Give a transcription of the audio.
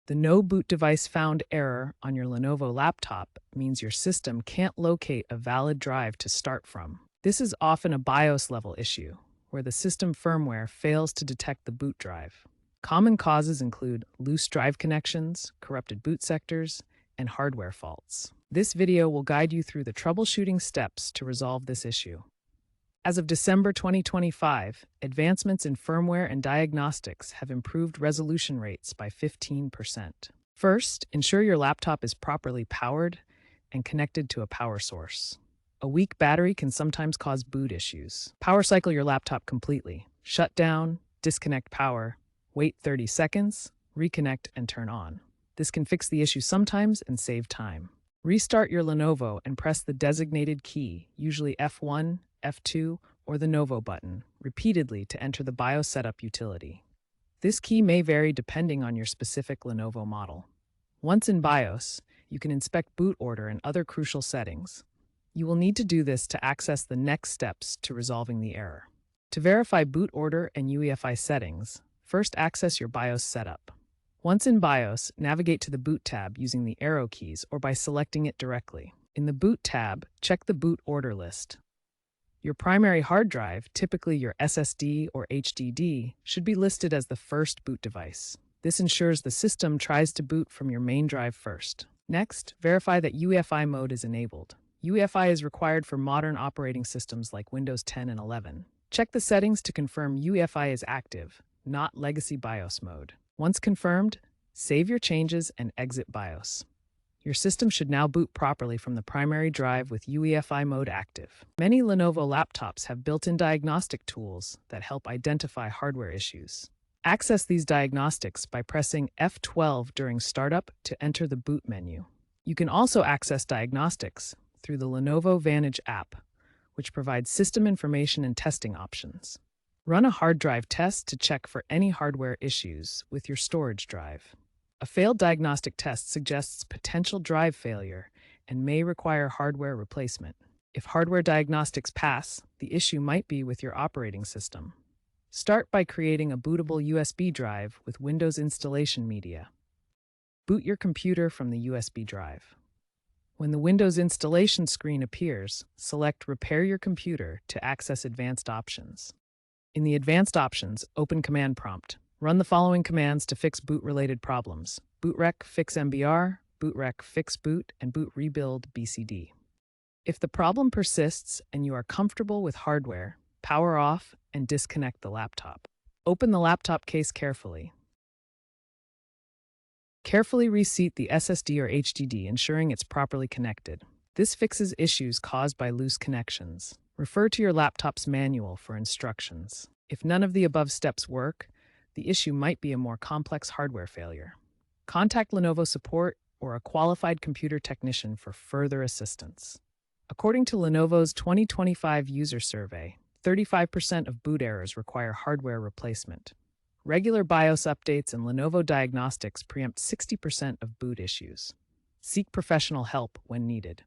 The No Boot Device Found error on your Lenovo laptop means your system can't locate a valid drive to start from. This is often a BIOS level issue, where the system firmware fails to detect the boot drive. Common causes include loose drive connections, corrupted boot sectors, and hardware faults. This video will guide you through the troubleshooting steps to resolve this issue. As of December 2025, advancements in firmware and diagnostics have improved resolution rates by 15%. First, ensure your laptop is properly powered and connected to a power source. A weak battery can sometimes cause boot issues. Power cycle your laptop completely. Shut down, disconnect power, wait 30 seconds, reconnect, and turn on. This can fix the issue sometimes and save time. Restart your Lenovo and press the designated key, usually F1, F2, or the Novo button, repeatedly to enter the BIOS setup utility. This key may vary depending on your specific Lenovo model. Once in BIOS, you can inspect boot order and other crucial settings. You will need to do this to access the next steps to resolving the error. To verify boot order and UEFI settings, first access your BIOS setup. Once in BIOS, navigate to the Boot tab using the arrow keys or by selecting it directly. In the Boot tab, check the boot order list. Your primary hard drive, typically your SSD or HDD, should be listed as the first boot device. This ensures the system tries to boot from your main drive first. Next, verify that UEFI mode is enabled. UEFI is required for modern operating systems like Windows 10 and 11. Check the settings to confirm UEFI is active, not legacy BIOS mode. Once confirmed, save your changes and exit BIOS. Your system should now boot properly from the primary drive with UEFI mode active. Many Lenovo laptops have built-in diagnostic tools that help identify hardware issues. Access these diagnostics by pressing F12 during startup to enter the boot menu. You can also access diagnostics through the Lenovo Vantage app, which provides system information and testing options. Run a hard drive test to check for any hardware issues with your storage drive. A failed diagnostic test suggests potential drive failure and may require hardware replacement. If hardware diagnostics pass, the issue might be with your operating system. Start by creating a bootable USB drive with Windows installation media. Boot your computer from the USB drive. When the Windows installation screen appears, select Repair Your Computer to access advanced options. In the Advanced Options, open Command Prompt. Run the following commands to fix boot-related problems: bootrec fix MBR, bootrec fix boot, and boot rebuild BCD. If the problem persists and you are comfortable with hardware, power off and disconnect the laptop. Open the laptop case carefully. Carefully reseat the SSD or HDD, ensuring it's properly connected. This fixes issues caused by loose connections. Refer to your laptop's manual for instructions. If none of the above steps work, the issue might be a more complex hardware failure. Contact Lenovo support or a qualified computer technician for further assistance. According to Lenovo's 2025 user survey, 35% of boot errors require hardware replacement. Regular BIOS updates and Lenovo diagnostics preempt 60% of boot issues. Seek professional help when needed.